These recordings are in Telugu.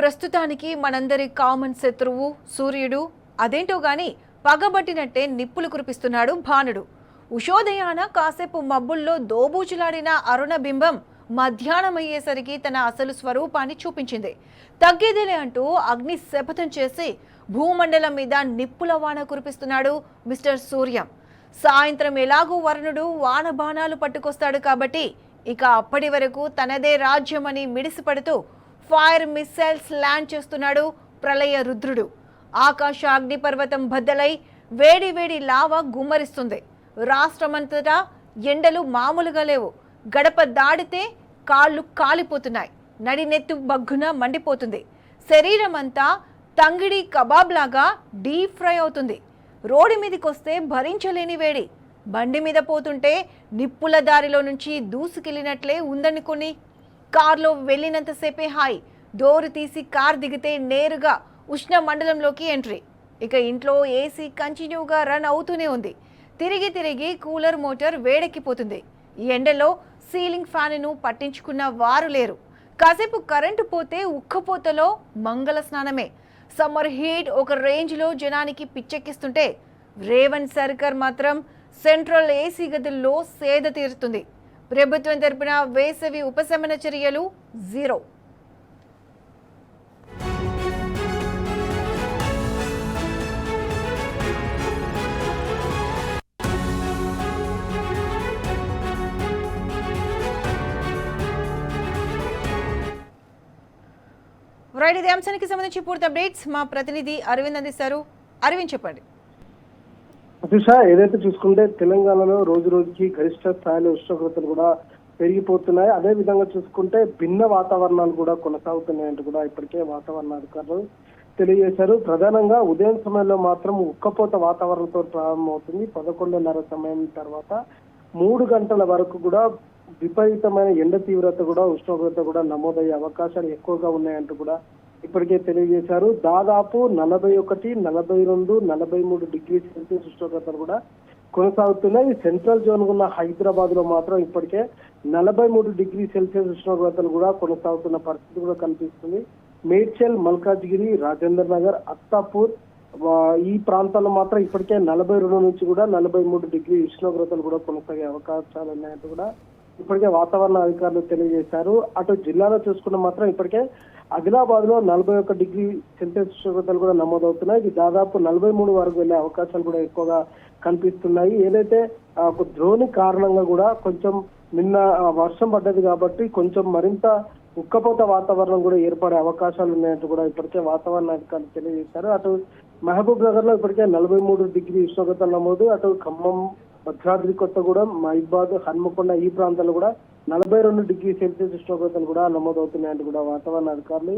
ప్రస్తుతానికి మనందరి కామన్ శత్రువు సూర్యుడు. అదేంటో గాని పగబట్టినట్టే నిప్పులు కురిపిస్తున్నాడు భానుడు. ఉషోదయాన కాసేపు మబ్బుల్లో దోబూచులాడిన అరుణబింబం మధ్యాహ్నమయ్యేసరికి తన అసలు స్వరూపాన్ని చూపించింది. తగ్గేదేలే అంటూ అగ్ని శపథం చేసి భూమండలం మీద నిప్పుల వాన కురిపిస్తున్నాడు మిస్టర్ సూర్య. సాయంత్రం ఎలాగూ వరుణుడు వాన బాణాలు పట్టుకొస్తాడు కాబట్టి ఇక అప్పటి వరకు తనదే రాజ్యమని మిడిసిపడుతూ ఫైర్ మిస్సైల్స్ ల్యాండ్ చేస్తున్నాడు ప్రళయ రుద్రుడు. ఆకాశ అగ్నిపర్వతం బద్దలై వేడి వేడి లావా గుమ్మరిస్తుంది. రాష్ట్రమంతటా ఎండలు మామూలుగా లేవు. గడప దాడితే కాళ్ళు కాలిపోతున్నాయి. నడినెత్తు బగ్గున మండిపోతుంది. శరీరం అంతా తంగిడి కబాబ్ లాగా డీప్ ఫ్రై అవుతుంది. రోడ్డు మీదకొస్తే భరించలేని వేడి. బండి మీద పోతుంటే నిప్పుల దారిలో నుంచి దూసుకెళ్ళినట్లే ఉందనుకుని కార్లో వెళ్ళినంతసేపే హాయ్. డోరు తీసి కార్ దిగితే నేరుగా ఉష్ణ మండలంలోకి ఎంట్రీ. ఇక ఇంట్లో ఏసీ కంటిన్యూగా రన్ అవుతూనే ఉంది. తిరిగి తిరిగి కూలర్ మోటార్ వేడెక్కిపోతుంది. ఈ ఎండలో సీలింగ్ ఫ్యాన్ను పట్టించుకున్న వారు లేరు. కాసేపు కరెంటు పోతే ఉక్కపోతలో మంగళ స్నానమే. సమ్మర్ హీట్ ఒక రేంజ్లో జనానికి పిచ్చెక్కిస్తుంటే రేవంత్ సర్కార్ మాత్రం సెంట్రల్ ఏసీ గదుల్లో సేద తీరుతుంది. ప్రభుత్వం తరపున వేసవి ఉపశమన చర్యలు జీరో. రైట్, ఇది అంశానికి సంబంధించి పూర్తి అప్డేట్స్ మా ప్రతినిధి అరవింద్ అందిస్తారు. అరవింద్, చెప్పండి. అతిష, ఏదైతే చూసుకుంటే తెలంగాణలో రోజు రోజుకి గరిష్ట స్థాయిలో ఉష్ణోగ్రతలు కూడా పెరిగిపోతున్నాయి. అదే విధంగా చూసుకుంటే భిన్న వాతావరణాలు కూడా కొనసాగుతున్నాయంటూ కూడా ఇప్పటికే వాతావరణ అధికారులు తెలియజేశారు. ప్రధానంగా ఉదయం సమయంలో మాత్రం ఉక్కపోత వాతావరణంతో ప్రారంభమవుతుంది. 11:30 సమయం తర్వాత 3 గంటల వరకు కూడా విపరీతమైన ఎండ తీవ్రత కూడా ఉష్ణోగ్రత కూడా నమోదయ్యే అవకాశాలు ఎక్కువగా ఉన్నాయంటూ కూడా ఇప్పటికే తెలియజేశారు. దాదాపు 41, 42, 43 డిగ్రీ సెల్సియస్ ఉష్ణోగ్రతలు కూడా కొనసాగుతున్నాయి. సెంట్రల్ జోన్ ఉన్న హైదరాబాద్ లో మాత్రం ఇప్పటికే 43 డిగ్రీ సెల్సియస్ ఉష్ణోగ్రతలు కూడా కొనసాగుతున్న పరిస్థితి కూడా కనిపిస్తుంది. మేడ్చల్, మల్కాజ్గిరి, రాజేంద్ర నగర్, అత్తాపూర్ ఈ ప్రాంతాల్లో మాత్రం ఇప్పటికే 42 నుంచి కూడా 43 డిగ్రీ ఉష్ణోగ్రతలు కూడా కొనసాగే అవకాశాలు ఉన్నాయంటూ కూడా ఇప్పటికే వాతావరణ అధికారులు తెలియజేశారు. అటు జిల్లాలో చూసుకున్న మాత్రం ఇప్పటికే ఆదిలాబాద్ లో 41 డిగ్రీ సెల్సియస్ ఉష్ణోగ్రతలు కూడా నమోదవుతున్నాయి. ఇది దాదాపు 43 వరకు వెళ్లే అవకాశాలు కూడా ఎక్కువగా కనిపిస్తున్నాయి. ఏదైతే ఒక ద్రోణి కారణంగా కూడా కొంచెం నిన్న వర్షం పడ్డది కాబట్టి కొంచెం మరింత ఉక్కపోత వాతావరణం కూడా ఏర్పడే అవకాశాలు ఉన్నాయంటూ కూడా ఇప్పటికే వాతావరణ అధికారులు తెలియజేశారు. అటు మహబూబ్ నగర్ లో ఇప్పటికే 43 డిగ్రీ ఉష్ణోగ్రతలు నమోదు. అటు ఖమ్మం, భద్రాద్రి కొత్తగూడెం, మహిబాద్, హన్మకొండ ఈ ప్రాంతాల్లో కూడా 42 డిగ్రీ సెల్సియస్ ఉష్ణోగ్రతలు కూడా నమోదవుతున్నాయంటూ కూడా వాతావరణ అధికారులు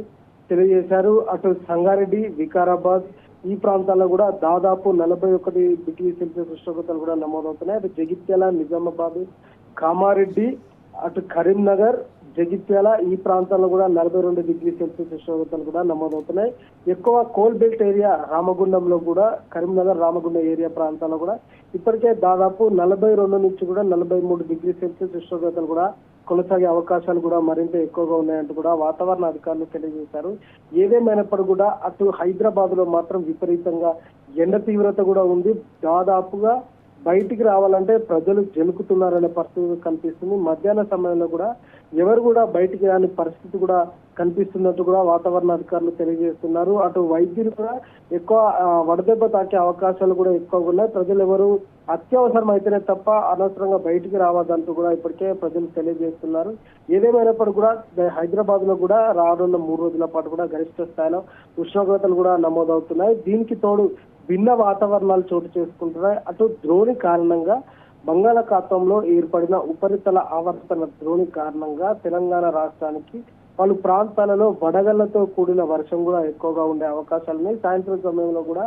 తెలియజేశారు. అటు సంగారెడ్డి, వికారాబాద్ ఈ ప్రాంతాల్లో కూడా దాదాపు 41 డిగ్రీ సెల్సియస్ ఉష్ణోగ్రతలు కూడా నమోదవుతున్నాయి. అటు జగిత్యాల, నిజామాబాద్, కామారెడ్డి, అటు కరీంనగర్, జగిత్యాల ఈ ప్రాంతాల్లో కూడా 42 డిగ్రీ సెల్సియస్ ఉష్ణోగ్రతలు కూడా నమోదవుతున్నాయి. ఎక్కువ కోల్ బెల్ట్ ఏరియా రామగుండంలో కూడా, కరీంనగర్, రామగుండం ఏరియా ప్రాంతాల్లో కూడా ఇప్పటికే దాదాపు 42 నుంచి కూడా 43 డిగ్రీ సెల్సియస్ ఉష్ణోగ్రతలు కూడా కొనసాగే అవకాశాలు కూడా మరింత ఎక్కువగా ఉన్నాయంటూ కూడా వాతావరణ అధికారులు తెలియజేశారు. ఏదేమైనప్పుడు కూడా అటు హైదరాబాద్ లో మాత్రం విపరీతంగా ఎండ తీవ్రత కూడా ఉంది. దాదాపుగా బయటికి రావాలంటే ప్రజలు జలుకుతున్నారనే పరిస్థితి కనిపిస్తుంది. మధ్యాహ్న సమయంలో కూడా ఎవరు కూడా బయటికి రాని పరిస్థితి కూడా కనిపిస్తున్నట్టు కూడా వాతావరణ అధికారులు తెలియజేస్తున్నారు. అటు వైద్యులు కూడా ఎక్కువ వడదెబ్బ తాకే అవకాశాలు కూడా ఎక్కువగా ఉన్నాయి. ప్రజలు ఎవరు అత్యవసరం అయితేనే తప్ప అనవసరంగా బయటికి రావద్దంటూ కూడా ఇప్పటికే ప్రజలు తెలియజేస్తున్నారు. ఏదేమైనప్పుడు కూడా హైదరాబాద్ లో కూడా రానున్న 3 రోజుల పాటు కూడా గరిష్ట స్థాయిలో ఉష్ణోగ్రతలు కూడా నమోదవుతున్నాయి. దీనికి తోడు భిన్న వాతావరణాలు చోటు చేసుకుంటున్నాయి. అటు ద్రోణి కారణంగా బంగాళాఖాతంలో ఏర్పడిన ఉపరితల ఆవర్తన ద్రోణి కారణంగా తెలంగాణ రాష్ట్రానికి పలు ప్రాంతాలలో వడగళ్లతో కూడిన వర్షం కూడా ఎక్కువగా ఉండే అవకాశాలు ఉన్నాయి. సాయంత్రం సమయంలో కూడా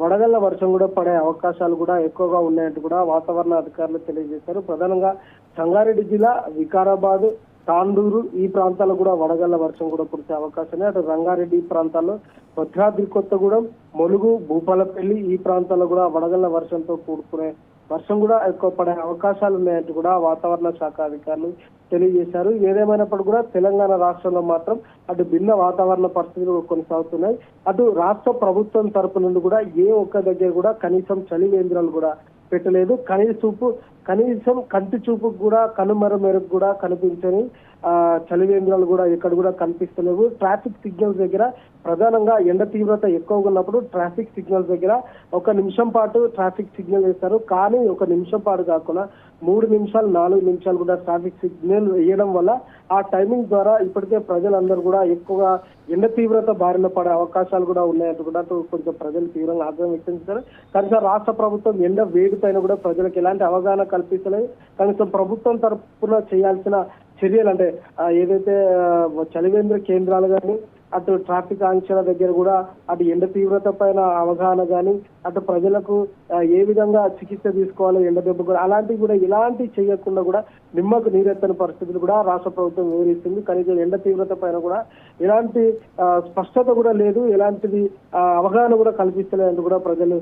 వడగళ్ల వర్షం కూడా పడే అవకాశాలు కూడా ఎక్కువగా ఉన్నాయంటూ కూడా వాతావరణ అధికారులు తెలియజేశారు. ప్రధానంగా సంగారెడ్డి జిల్లా, వికారాబాద్, తాండూరు ఈ ప్రాంతాల్లో కూడా వడగళ్ల వర్షం కూడా కురిసే అవకాశం. అటు రంగారెడ్డి ప్రాంతాల్లో, భద్రాద్రి కొత్తగూడెం, ములుగు, భూపాలపల్లి ఈ ప్రాంతాల్లో కూడా వడగళ్ల వర్షంతో కూడుకునే వర్షం కూడా ఎక్కువ పడే అవకాశాలు ఉన్నాయంటూ కూడా వాతావరణ శాఖ అధికారులు తెలియజేశారు. ఏదేమైనప్పుడు కూడా తెలంగాణ రాష్ట్రంలో మాత్రం అటు భిన్న వాతావరణ పరిస్థితులు కొనసాగుతున్నాయి. అటు రాష్ట్ర ప్రభుత్వం తరపు నుండి కూడా ఏ ఒక్క దగ్గర కూడా కనీసం చలి కేంద్రాలు కూడా పెట్టలేదు. కనీసం కంటి చూపుకు కూడా కనుమర మేరకు కూడా కనిపించని చలివేంద్రాలు కూడా ఎక్కడ కూడా కనిపిస్తలేవు. ట్రాఫిక్ సిగ్నల్స్ దగ్గర ప్రధానంగా ఎండ తీవ్రత ఎక్కువగా ఉన్నప్పుడు ట్రాఫిక్ సిగ్నల్స్ దగ్గర 1 నిమిషం పాటు ట్రాఫిక్ సిగ్నల్ వేస్తారు. కానీ 1 నిమిషం పాటు కాకుండా 3 నిమిషాలు 4 నిమిషాలు కూడా ట్రాఫిక్ సిగ్నల్ వేయడం వల్ల ఆ టైమింగ్ ద్వారా ఇప్పటికే ప్రజలందరూ కూడా ఎక్కువగా ఎండ తీవ్రత బారిన పడే అవకాశాలు కూడా ఉన్నాయంటూ కూడా కొంచెం ప్రజలు తీవ్రంగా ఆగ్రహం వ్యక్తం చేశారు. కనుక రాష్ట్ర ప్రభుత్వం ఎండ వేడి పైన కూడా ప్రజలకు ఎలాంటి అవగాహన కల్పించలేదు. కనీసం ప్రభుత్వం తరఫున చేయాల్సిన చర్యలు అంటే ఏదైతే చలివేంద్ర కేంద్రాలు కానీ అటు ట్రాఫిక్ ఆంక్షల దగ్గర కూడా అటు ఎండ తీవ్రత పైన అవగాహన కానీ అటు ప్రజలకు ఏ విధంగా చికిత్స తీసుకోవాలో ఎండ దెబ్బ కూడా అలాంటివి కూడా ఇలాంటివి చేయకుండా కూడా నిమ్మకు నీరెత్తని పరిస్థితులు కూడా రాష్ట్ర ప్రభుత్వం వివరిస్తుంది. కనీసం ఎండ తీవ్రత పైన కూడా ఎలాంటి స్పష్టత కూడా లేదు, ఎలాంటిది అవగాహన కూడా కల్పిస్తలేదంటూ కూడా ప్రజలు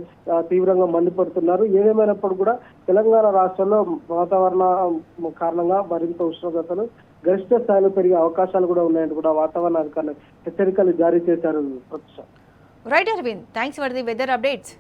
తీవ్రంగా మండిపడుతున్నారు. ఏదేమైనప్పుడు కూడా తెలంగాణ రాష్ట్రంలో వాతావరణ కారణంగా మరింత ఉష్ణోగ్రతలు గరిష్ట స్థాయిలో పెరిగే అవకాశాలు కూడా ఉన్నాయంటూ కూడా వాతావరణ అధికారులు హెచ్చరికలు జారీ చేశారు. Right Arvind, thanks for the weather updates.